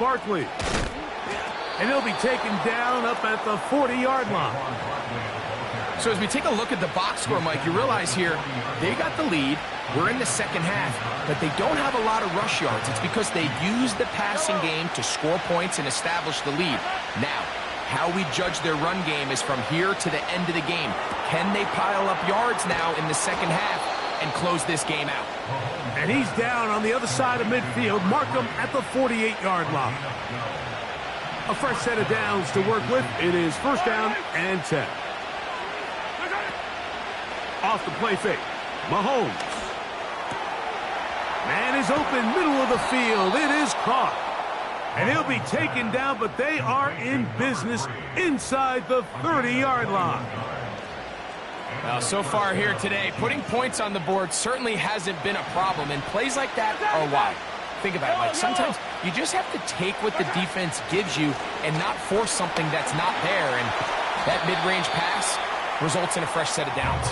Barkley. And he'll be taken down up at the 40-yard line. So as we take a look at the box score, Mike, you realize here they got the lead. We're in the second half, but they don't have a lot of rush yards. It's because they use the passing game to score points and establish the lead. Now, how we judge their run game is from here to the end of the game. Can they pile up yards now in the second half and close this game out? And he's down on the other side of midfield. Mark him at the 48-yard line. A fresh set of downs to work with. It is first down and 10. Off the play fake. Mahomes. Man is open, middle of the field. It is caught. And he'll be taken down, but they are in business inside the 30-yard line. Well, so far here today, putting points on the board certainly hasn't been a problem, and plays like that are why. Think about it, Mike. Sometimes you just have to take what the defense gives you and not force something that's not there, and that mid-range pass results in a fresh set of downs.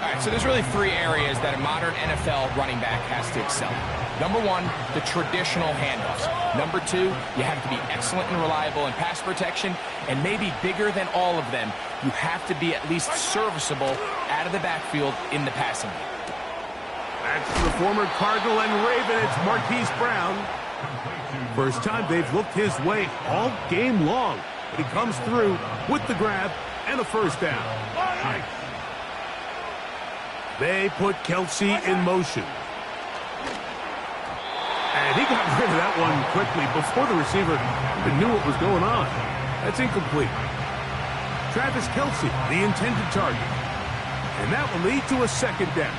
All right, so there's really three areas that a modern NFL running back has to excel. Number one, the traditional handoffs. Number two, you have to be excellent and reliable in pass protection, and maybe bigger than all of them, you have to be at least serviceable out of the backfield in the passing game. That's the former Cardinal and Raven. It's Marquise Brown. First time they've looked his way all game long. But he comes through with the grab and a first down. They put Kelsey in motion. And he got rid of that one quickly before the receiver even knew what was going on. That's incomplete. Travis Kelsey, the intended target. And that will lead to a second down.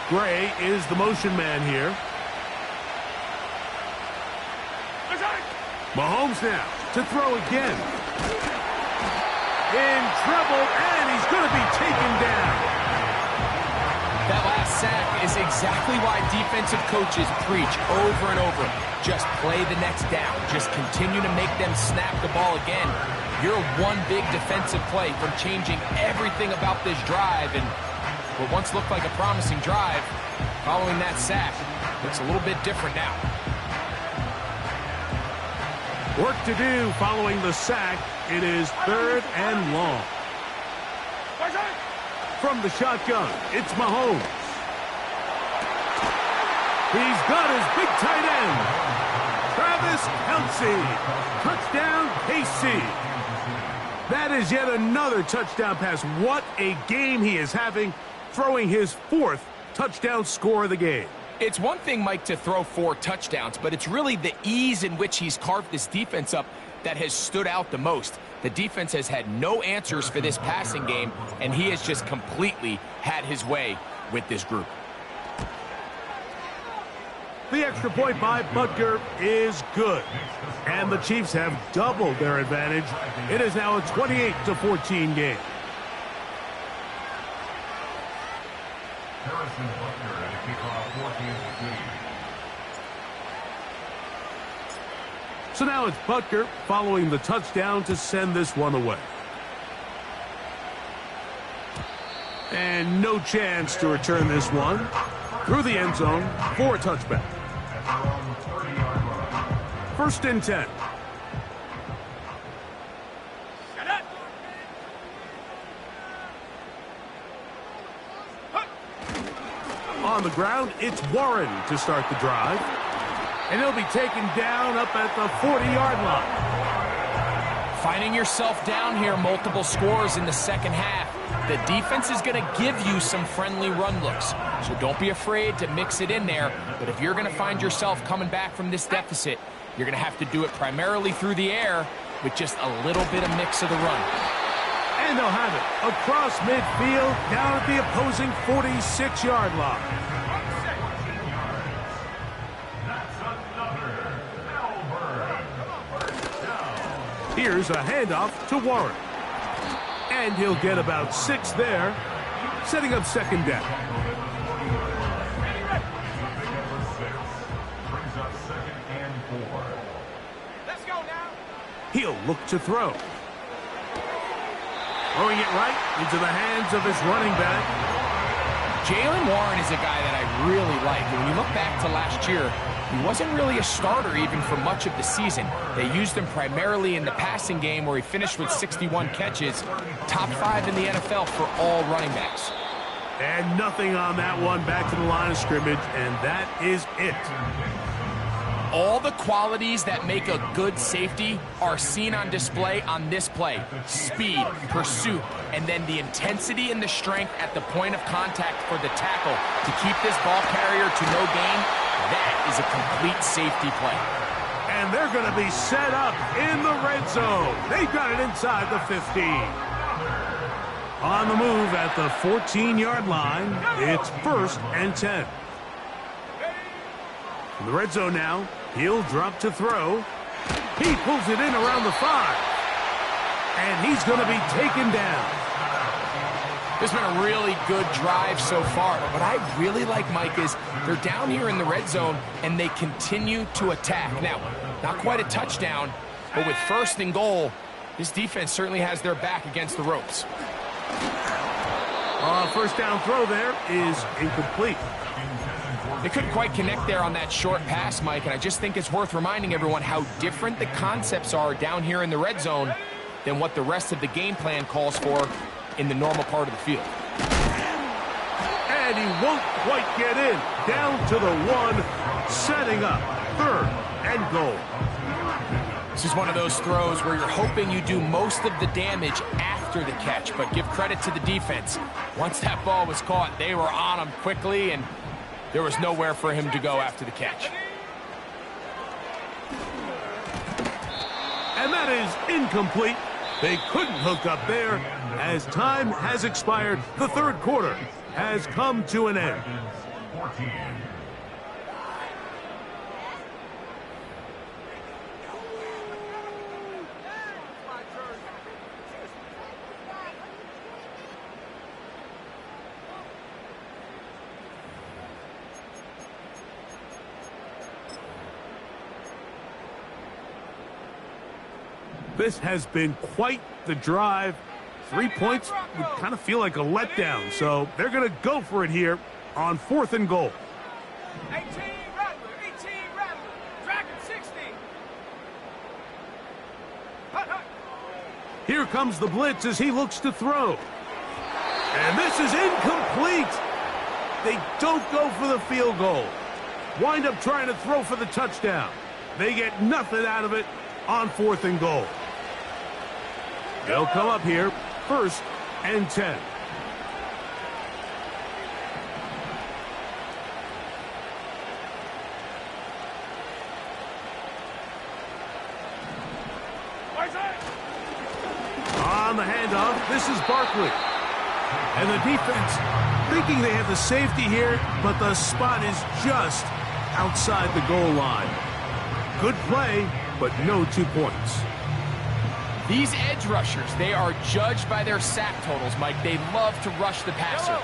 Gray is the motion man here. Mahomes now to throw again. In trouble, and he's going to be taken down. That last sack is exactly why defensive coaches preach over and over. Just play the next down. Just continue to make them snap the ball again. You're one big defensive play from changing everything about this drive, and what once looked like a promising drive, following that sack, looks a little bit different now. Work to do following the sack. It is third and long. From the shotgun, it's Mahomes. He's got his big tight end. Travis Kelsey. Touchdown, KC. That is yet another touchdown pass. What a game he is having, throwing his fourth touchdown score of the game. It's one thing, Mike, to throw 4 touchdowns, but it's really the ease in which he's carved this defense up that has stood out the most. The defense has had no answers for this passing game, and he has just completely had his way with this group. The extra point by Butker is good. And the Chiefs have doubled their advantage. It is now a 28-14 game. Harrison Butker at a kickoff 14-3. So now it's Butker following the touchdown to send this one away. And no chance to return this one through the end zone for a touchback. First and 10. On the ground, it's Warren to start the drive. And he'll be taken down up at the 40-yard line. Finding yourself down here, multiple scores in the second half. The defense is going to give you some friendly run looks. So don't be afraid to mix it in there. But if you're going to find yourself coming back from this deficit, you're going to have to do it primarily through the air with just a little bit of mix of the run. And they'll have it across midfield down at the opposing 46-yard line. Here's a handoff to Warren. And he'll get about 6 there, setting up second down. Let's go now. He'll look to throw. Throwing it right into the hands of his running back. Jaylen Warren is a guy that I really like. And when you look back to last year, he wasn't really a starter even for much of the season. They used him primarily in the passing game where he finished with 61 catches, top 5 in the NFL for all running backs. And nothing on that one, back to the line of scrimmage, and that is it. All the qualities that make a good safety are seen on display on this play. Speed, pursuit, and then the intensity and the strength at the point of contact for the tackle to keep this ball carrier to no gain. That is a complete safety play. And they're going to be set up in the red zone. They've got it inside the 15. On the move at the 14-yard line, it's 1st and 10. In the red zone now, he'll drop to throw. He pulls it in around the 5. And he's going to be taken down. This has been a really good drive so far. What I really like, Mike, is they're down here in the red zone, and they continue to attack. Now, not quite a touchdown, but with 1st and goal, this defense certainly has their back against the ropes. First down throw there is incomplete. They couldn't quite connect there on that short pass, Mike, and I just think it's worth reminding everyone how different the concepts are down here in the red zone than what the rest of the game plan calls for in the normal part of the field. And he won't quite get in. Down to the 1, setting up 3rd and goal. This is one of those throws where you're hoping you do most of the damage after the catch, but give credit to the defense. Once that ball was caught, they were on him quickly, and there was nowhere for him to go after the catch. And that is incomplete. They couldn't hook up there. As time has expired, the 3rd quarter has come to an end. 14. This has been quite the drive. 3 points would kind of feel like a letdown, so they're going to go for it here on 4th and goal. 18 Rattler, 18 Rattler, Dragon 60. Hut, hut. Here comes the blitz as he looks to throw. And this is incomplete. They don't go for the field goal. Wind up trying to throw for the touchdown. They get nothing out of it on 4th and goal. They'll come up here, 1st and 10. On the handoff, this is Barkley. And the defense thinking they have the safety here, but the spot is just outside the goal line. Good play, but no 2 points. These edge rushers, they are judged by their sack totals, Mike. They love to rush the passer.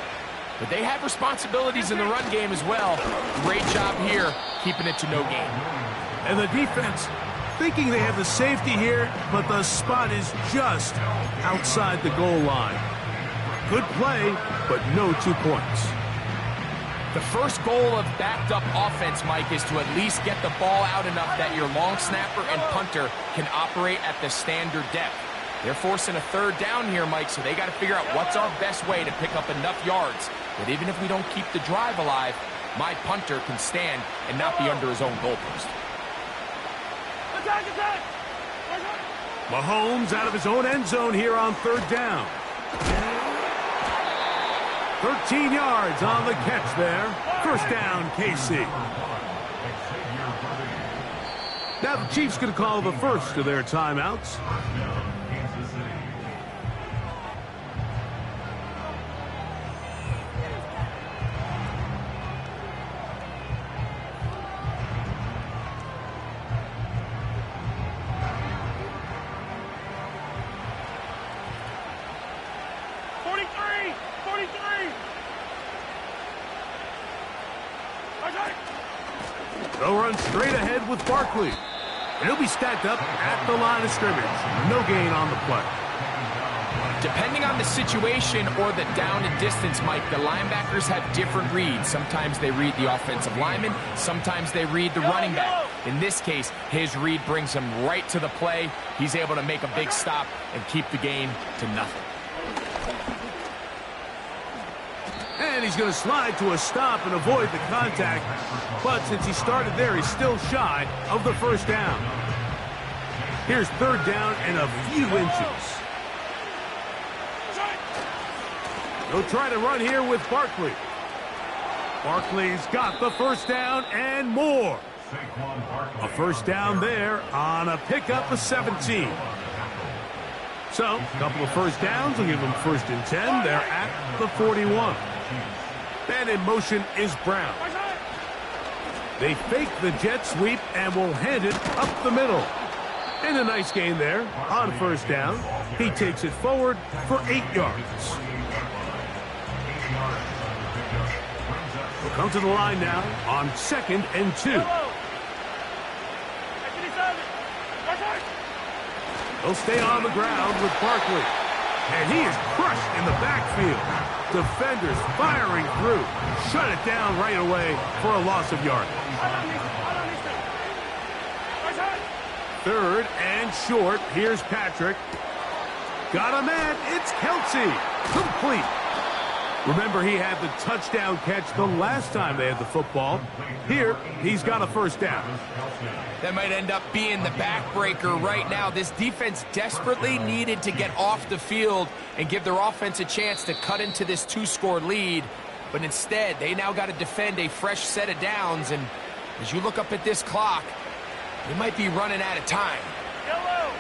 But they have responsibilities in the run game as well. Great job here, keeping it to no gain. And the defense thinking they have the safety here, but the spot is just outside the goal line. Good play, but no 2 points. The first goal of backed-up offense, Mike, is to at least get the ball out enough that your long snapper and punter can operate at the standard depth. They're forcing a 3rd down here, Mike, so they got to figure out what's our best way to pick up enough yards that even if we don't keep the drive alive, my punter can stand and not be under his own goalpost. Mahomes out of his own end zone here on 3rd down. 13 yards on the catch there. 1st down, KC. Now the Chiefs going to call the first of their timeouts. They'll run straight ahead with Barkley. And he'll be stacked up at the line of scrimmage. No gain on the play. Depending on the situation or the down and distance, Mike, the linebackers have different reads. Sometimes they read the offensive lineman, sometimes they read the running back. In this case, his read brings him right to the play. He's able to make a big stop and keep the gain to nothing. And he's going to slide to a stop and avoid the contact. But since he started there, he's still shy of the first down. Here's third down and a few inches. They'll try to run here with Barkley. Barkley's got the first down and more. A first down there on a pickup of 17. So, a couple of first downs will give them first and 10. They're at the 41. And in motion is Brown. They fake the jet sweep and will hand it up the middle. And a nice gain there on first down. He takes it forward for 8 yards. We'll come to the line now on 2nd and 2. He'll stay on the ground with Barkley. And he is crushed in the backfield. Defenders firing through. Shut it down right away for a loss of yardage. Third and short. Here's Patrick. Got a man. It's Kelce. Complete. Remember, he had the touchdown catch the last time they had the football. Here, he's got a first down. That might end up being the backbreaker right now. This defense desperately needed to get off the field and give their offense a chance to cut into this 2-score lead. But instead, they now got to defend a fresh set of downs. And as you look up at this clock, they might be running out of time. Yellow.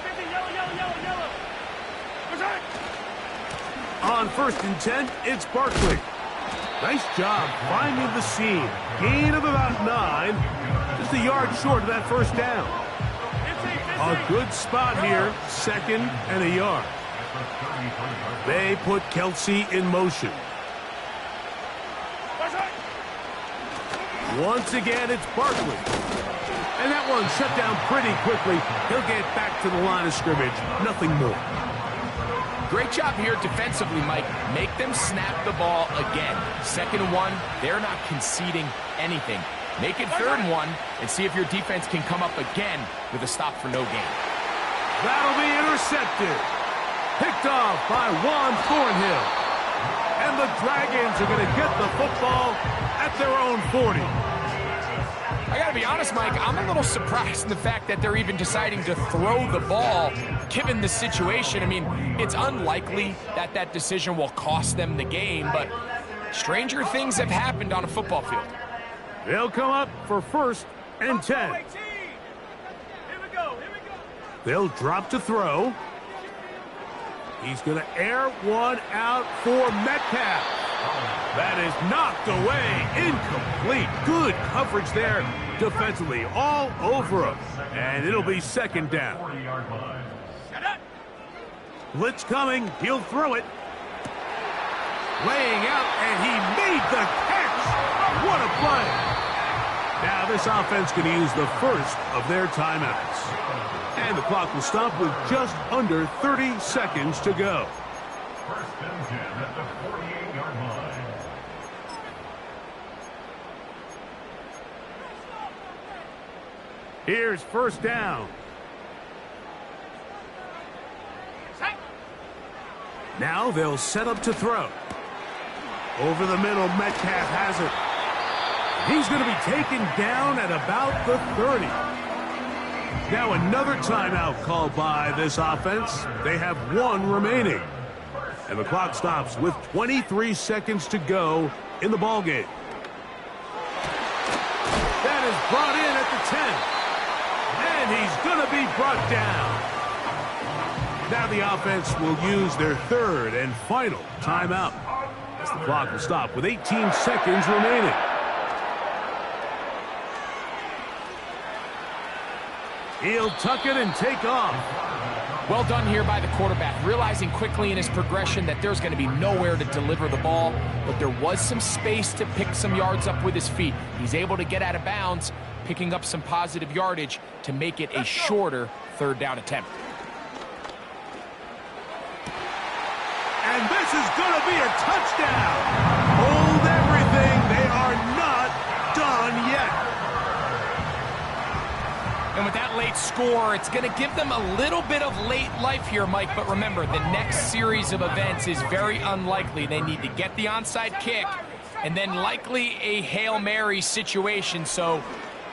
50, yellow. Return. On first and 10, it's Barkley. Nice job finding the seam. Gain of about 9. Just a yard short of that first down. A good spot here. 2nd and a yard. They put Kelce in motion. Once again, it's Barkley. And that one shut down pretty quickly. He'll get back to the line of scrimmage. Nothing more. Great job here defensively, Mike. Make them snap the ball again. 2nd and 1, they're not conceding anything. Make it 3rd and 1 and see if your defense can come up again with a stop for no gain. That'll be intercepted. Picked off by Juan Thornhill. And the Dragons are going to get the football at their own 40. I got to be honest, Mike, I'm a little surprised in the fact that they're even deciding to throw the ball, given the situation. I mean, it's unlikely that that decision will cost them the game, but stranger things have happened on a football field. They'll come up for 1st and 10. Here we go. They'll drop to throw. He's going to air one out for Metcalf. That is knocked away. Incomplete. Good coverage there defensively. All over him. And it'll be 2nd down. Blitz coming. He'll throw it. Laying out, and he made the catch. What a play. Now this offense can use the first of their timeouts. And the clock will stop with just under 30 seconds to go. 1st and 10 at the 48-yard line. Here's first down. Now they'll set up to throw. Over the middle, Metcalf has it. He's going to be taken down at about the 30. Now another timeout called by this offense. They have 1 remaining. And the clock stops with 23 seconds to go in the ballgame. That is brought in at the 10. And he's going to be brought down. Now the offense will use their 3rd and final timeout. As the clock will stop with 18 seconds remaining. He'll tuck it and take off. Well done here by the quarterback, realizing quickly in his progression that there's going to be nowhere to deliver the ball, but there was some space to pick some yards up with his feet. He's able to get out of bounds, picking up some positive yardage to make it a shorter 3rd down attempt. this is going to be a touchdown. Hold everything. They are not done yet. And with that late score, it's going to give them a little bit of late life here, Mike. But remember, the next series of events is very unlikely. They need to get the onside kick and then likely a Hail Mary situation. So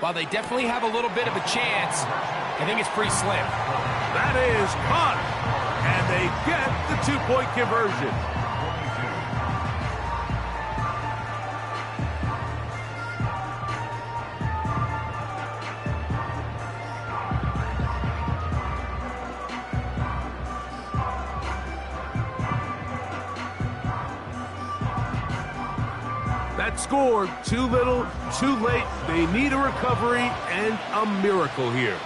while they definitely have a little bit of a chance, I think it's pretty slim. That is caught. And they get the two-point conversion. That score, too little, too late. They need a recovery and a miracle here.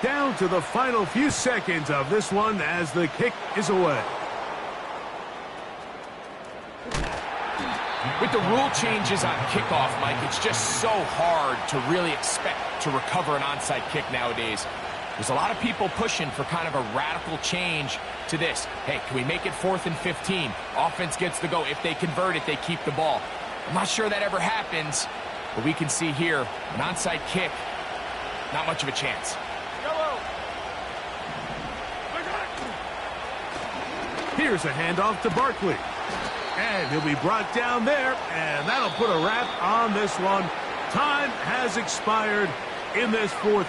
Down to the final few seconds of this one as the kick is away. With the rule changes on kickoff, Mike, it's just so hard to really expect to recover an onside kick nowadays. There's a lot of people pushing for kind of a radical change to this. Hey, can we make it 4th and 15? Offense gets the go. If they convert it, they keep the ball. I'm not sure that ever happens, but we can see here an onside kick, not much of a chance. Here's a handoff to Barkley. And he'll be brought down there, and that'll put a wrap on this one. Time has expired in this fourth quarter.